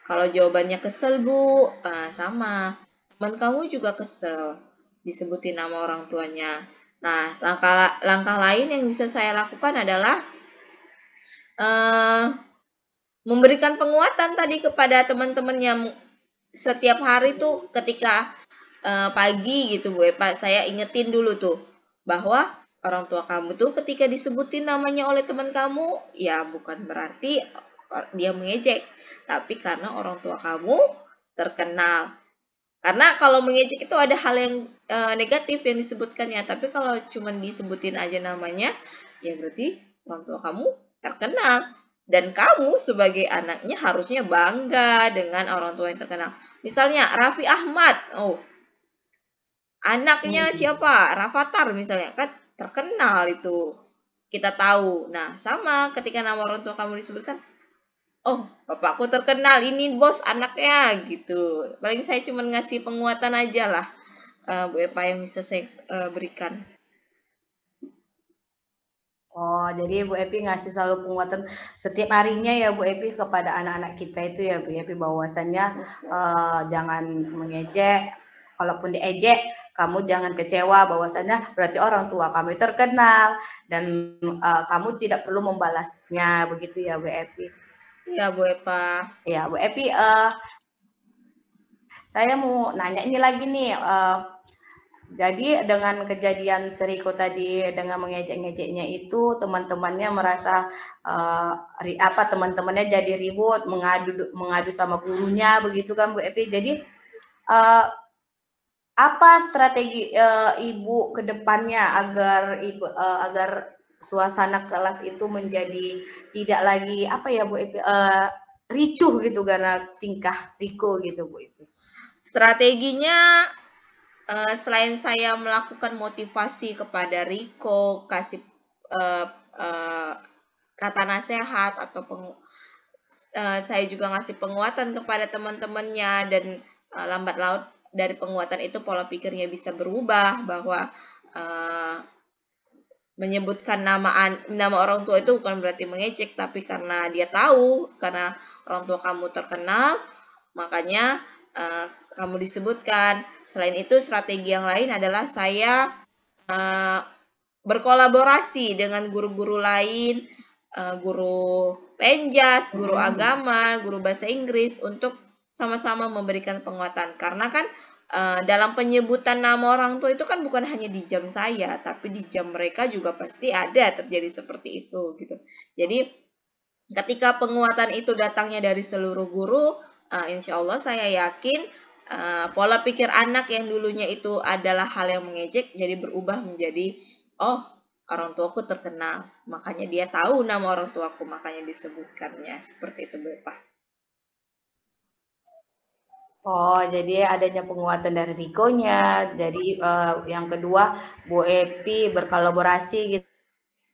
Kalau jawabannya kesel Bu, sama. Teman kamu juga kesel disebutin nama orang tuanya. Nah, langkah lain yang bisa saya lakukan adalah memberikan penguatan tadi kepada teman-teman yang setiap hari tuh ketika pagi gitu Bu Epa, saya ingetin dulu tuh bahwa orang tua kamu tuh ketika disebutin namanya oleh teman kamu, ya bukan berarti dia mengejek, tapi karena orang tua kamu terkenal. Karena kalau mengejek itu ada hal yang negatif yang disebutkannya, tapi kalau cuma disebutin aja namanya, ya berarti orang tua kamu terkenal. Dan kamu sebagai anaknya harusnya bangga dengan orang tua yang terkenal. Misalnya Raffi Ahmad, anaknya siapa? Rafathar misalnya, kan terkenal itu. Kita tahu. Nah, sama ketika nama orang tua kamu disebutkan, bapakku terkenal, ini bos anaknya gitu. Paling saya cuma ngasih penguatan aja lah, Bu Epa, yang bisa saya berikan.
Jadi Bu Evi ngasih selalu penguatan setiap harinya ya Bu Evi kepada anak-anak kita itu ya Bu Evi, bahwasannya jangan mengejek, kalaupun diejek kamu jangan kecewa, bahwasannya berarti orang tua kamu terkenal dan kamu tidak perlu membalasnya, begitu ya Bu Evi.
Iya Bu Epa.
Ya Bu Evi, saya mau nanya ini lagi nih. Jadi dengan kejadian Seriko tadi dengan mengejek-ngejeknya itu, teman-temannya merasa teman-temannya jadi ribut, mengadu sama gurunya, begitu kan Bu Evi. Jadi apa strategi Ibu ke depannya agar suasana kelas itu menjadi tidak lagi Bu Evi, ricuh gitu karena tingkah Riko gitu Bu Epi?
Strateginya selain saya melakukan motivasi kepada Riko, kasih kata nasihat atau saya juga ngasih penguatan kepada teman-temannya, dan lambat laun dari penguatan itu pola pikirnya bisa berubah bahwa menyebutkan nama orang tua itu bukan berarti mengejek, tapi karena dia tahu, karena orang tua kamu terkenal, makanya kamu disebutkan. Selain itu, strategi yang lain adalah saya berkolaborasi dengan guru-guru lain, guru penjas, guru agama, guru bahasa Inggris, untuk sama-sama memberikan penguatan. Karena kan dalam penyebutan nama orang tua itu kan bukan hanya di jam saya, tapi di jam mereka juga pasti ada terjadi seperti itu gitu. Jadi ketika penguatan itu datangnya dari seluruh guru, insya Allah saya yakin pola pikir anak yang dulunya itu adalah hal yang mengejek jadi berubah menjadi, oh, orang tuaku terkenal, makanya dia tahu nama orang tuaku, makanya disebutkannya. Seperti itu Bu Eva.
Oh, jadi adanya penguatan dari Rikonya. Jadi yang kedua, Bu Epi berkolaborasi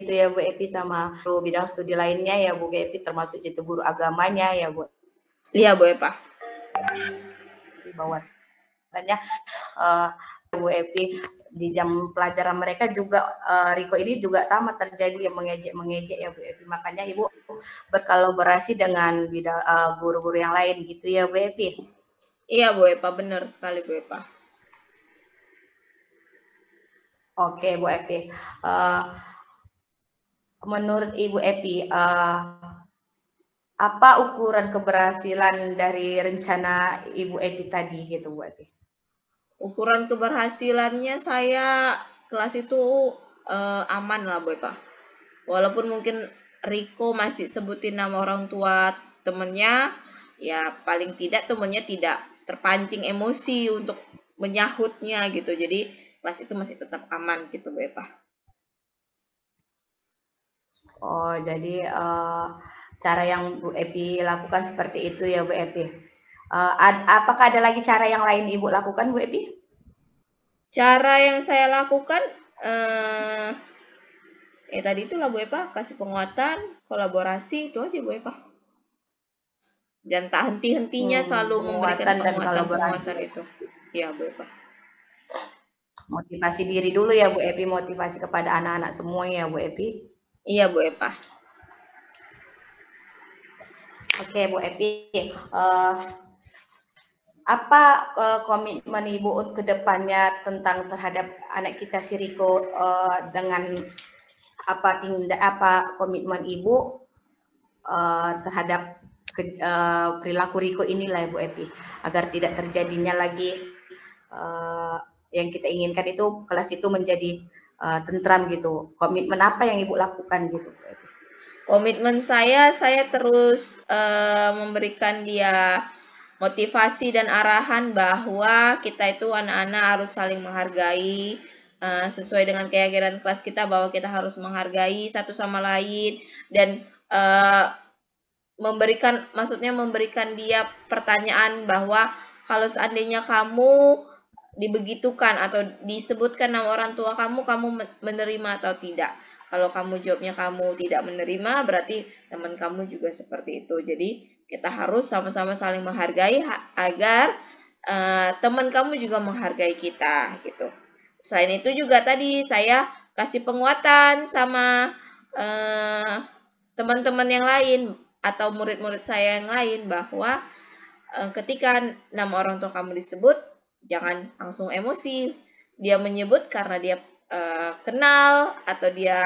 gitu ya Bu Epi sama guru bidang studi lainnya ya Bu Epi, termasuk situ guru agamanya ya Bu.
Iya Bu Eva.
Bahwasanya Bu Epi di jam pelajaran mereka juga Riko ini juga sama terjadi yang mengejek ya Bu Epi. Makanya Ibu berkolaborasi dengan bidang guru-guru yang lain gitu ya Bu Epi.
Iya Bu Eva, benar sekali Bu Eva.
Oke Bu Epi, menurut Ibu Epi, apa ukuran keberhasilan dari rencana Ibu Epi tadi gitu Bu Epi?
Ukuran keberhasilannya saya kelas itu aman lah Bu Eva. Walaupun mungkin Riko masih sebutin nama orang tua temennya, ya paling tidak temennya tidak terpancing emosi untuk menyahutnya gitu. Jadi kelas itu masih tetap aman gitu Bu Eva.
Oh, jadi cara yang Bu Epi lakukan seperti itu ya Bu Epi. Apakah ada lagi cara yang lain Ibu lakukan Bu Epi?
Cara yang saya lakukan tadi itulah Bu Eva, kasih penguatan, kolaborasi, itu aja Bu Eva. Dan tak henti-hentinya selalu memberikan penguatan itu. Iya Bu Eva.
Motivasi diri dulu ya Bu Epi, motivasi kepada anak-anak semua ya Bu Epi.
Iya Bu Eva.
Oke Bu Epi, apa komitmen Ibu ke depannya tentang terhadap anak kita si Riko, dengan apa komitmen Ibu terhadap perilaku Riko inilah ya Bu Epi, agar tidak terjadinya lagi yang kita inginkan itu kelas itu menjadi tentram gitu. Komitmen apa yang Ibu lakukan gitu Bu Epi?
Komitmen saya terus memberikan dia motivasi dan arahan bahwa kita itu anak-anak harus saling menghargai, sesuai dengan keyakinan kelas kita bahwa kita harus menghargai satu sama lain, dan memberikan dia pertanyaan bahwa kalau seandainya kamu dibegitukan atau disebutkan nama orang tua kamu menerima atau tidak. Kalau kamu jawabnya kamu tidak menerima, berarti teman kamu juga seperti itu. Jadi kita harus sama-sama saling menghargai agar teman kamu juga menghargai kita gitu. Selain itu juga tadi saya kasih penguatan sama teman-teman yang lain atau murid-murid saya yang lain bahwa ketika nama orang tua kamu disebut, jangan langsung emosi. Dia menyebut karena dia kenal atau dia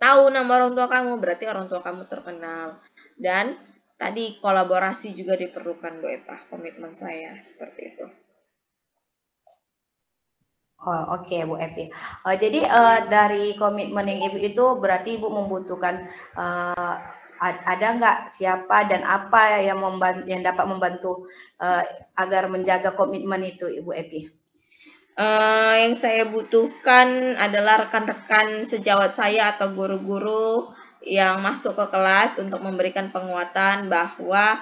tahu nama orang tua kamu, berarti orang tua kamu terkenal. Dan tadi kolaborasi juga diperlukan Bu Eva, komitmen saya seperti itu.
Oh, oke Bu Epi. Jadi dari komitmen yang Ibu itu berarti Ibu membutuhkan ada nggak siapa dan apa yang dapat membantu agar menjaga komitmen itu Ibu Epi?
Yang saya butuhkan adalah rekan-rekan sejawat saya atau guru-guru yang masuk ke kelas untuk memberikan penguatan bahwa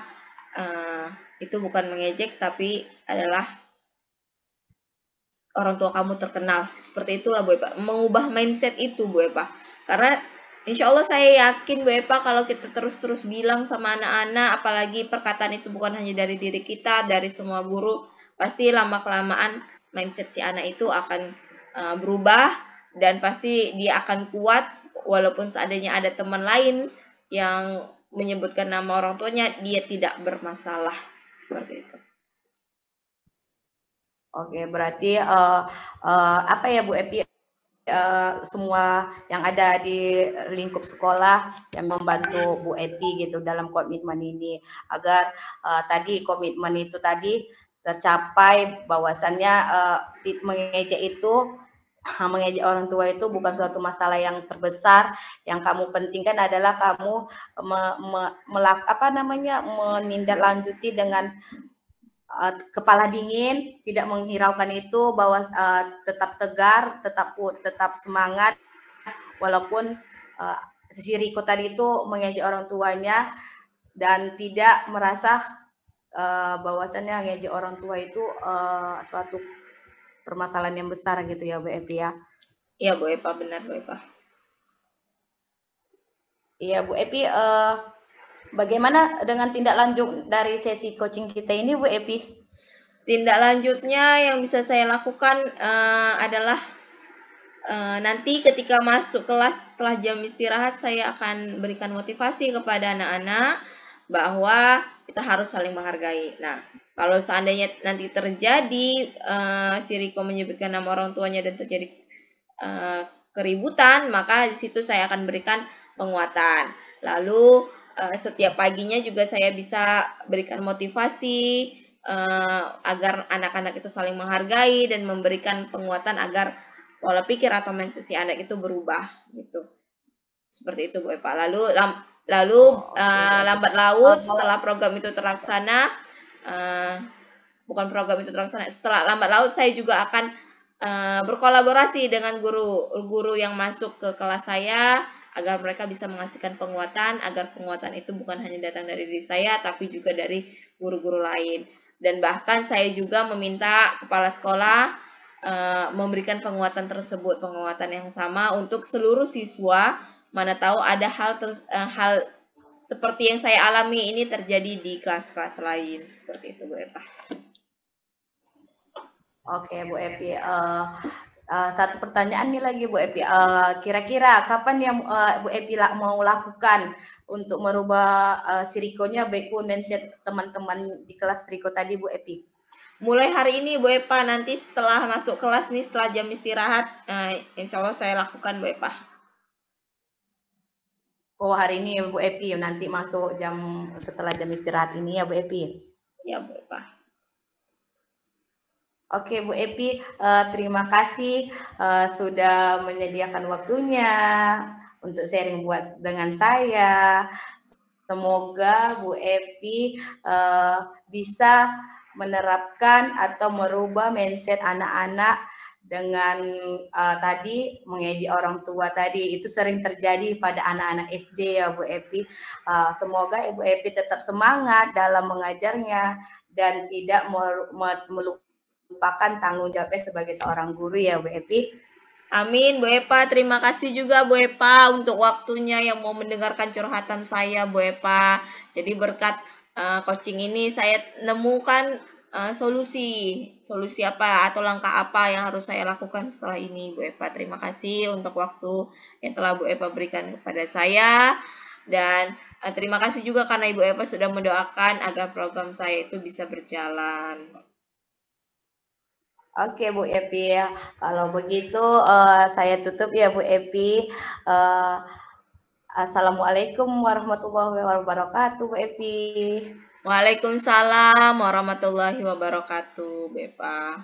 itu bukan mengejek tapi adalah orang tua kamu terkenal. Seperti itulah Bu Epa, mengubah mindset itu Bu Epa. Karena insya Allah saya yakin Bu Epa kalau kita terus-terus bilang sama anak-anak, apalagi perkataan itu bukan hanya dari diri kita, dari semua guru, pasti lama-kelamaan mindset si anak itu akan berubah dan pasti dia akan kuat walaupun seandainya ada teman lain yang menyebutkan nama orang tuanya, dia tidak bermasalah. Seperti itu.
Oke, berarti apa ya Bu Epi, semua yang ada di lingkup sekolah yang membantu Bu Epi gitu dalam komitmen ini agar tadi komitmen itu tadi tercapai, bahwasannya mengejek itu, mengejek orang tua itu bukan suatu masalah yang terbesar. Yang kamu pentingkan adalah kamu menindaklanjuti dengan kepala dingin, tidak menghiraukan itu, bahwa tetap tegar, tetap semangat, walaupun si Riko tadi itu mengejek orang tuanya dan tidak merasa bahwasannya mengejek orang tua itu suatu permasalahan yang besar gitu ya Bu Epi ya.
Iya Bu Epa, benar Bu Epa.
Iya Bu Epi, bagaimana dengan tindak lanjut dari sesi coaching kita ini Bu Epi?
Tindak lanjutnya yang bisa saya lakukan adalah nanti ketika masuk kelas setelah jam istirahat, saya akan berikan motivasi kepada anak-anak bahwa kita harus saling menghargai. Nah, kalau seandainya nanti terjadi si Riko menyebutkan nama orang tuanya dan terjadi keributan, maka di situ saya akan berikan penguatan. Lalu setiap paginya juga saya bisa berikan motivasi agar anak-anak itu saling menghargai dan memberikan penguatan agar pola pikir atau mindset si anak itu berubah gitu. Seperti itu Bu Epa. Lalu lambat laut setelah program itu terlaksana, bukan program itu terlaksana, setelah lambat laut saya juga akan berkolaborasi dengan guru-guru yang masuk ke kelas saya agar mereka bisa mengasihkan penguatan, agar penguatan itu bukan hanya datang dari diri saya tapi juga dari guru-guru lain. Dan bahkan saya juga meminta kepala sekolah memberikan penguatan tersebut, penguatan yang sama untuk seluruh siswa, mana tahu ada hal seperti yang saya alami ini terjadi di kelas-kelas lain. Seperti itu Bu Epa.
Oke Bu Epi, satu pertanyaan nih lagi Bu Epi, kira-kira kapan yang Bu Epi mau lakukan untuk merubah si Rikonya, baik pun mindset teman-teman di kelas Riko tadi Bu Epi?
Mulai hari ini Bu Epa, nanti setelah masuk kelas nih, setelah jam istirahat, insya Allah saya lakukan Bu Epa.
Oh hari ini Bu Epi, nanti masuk setelah jam istirahat ini ya Bu Epi?
Ya Bu Epa.
Oke Bu Epi, terima kasih sudah menyediakan waktunya untuk sharing dengan saya. Semoga Bu Epi bisa menerapkan atau merubah mindset anak-anak dengan tadi mengejek orang tua tadi. Itu sering terjadi pada anak-anak SD ya Bu Epi. Semoga Ibu Epi tetap semangat dalam mengajarnya dan tidak melupakan tanggung jawabnya sebagai seorang guru ya Bu Epi.
Amin Bu Epa, terima kasih juga Bu Epa untuk waktunya yang mau mendengarkan curhatan saya Bu Epa. Jadi berkat coaching ini saya nemukan solusi apa atau langkah apa yang harus saya lakukan setelah ini Bu Epa. Terima kasih untuk waktu yang telah Bu Epa berikan kepada saya, dan terima kasih juga karena Ibu Epa sudah mendoakan agar program saya itu bisa berjalan.
Oke Bu Epi, kalau begitu saya tutup ya Bu Epi. Assalamualaikum warahmatullahi wabarakatuh Bu Epi.
Waalaikumsalam warahmatullahi wabarakatuh Bu Epa.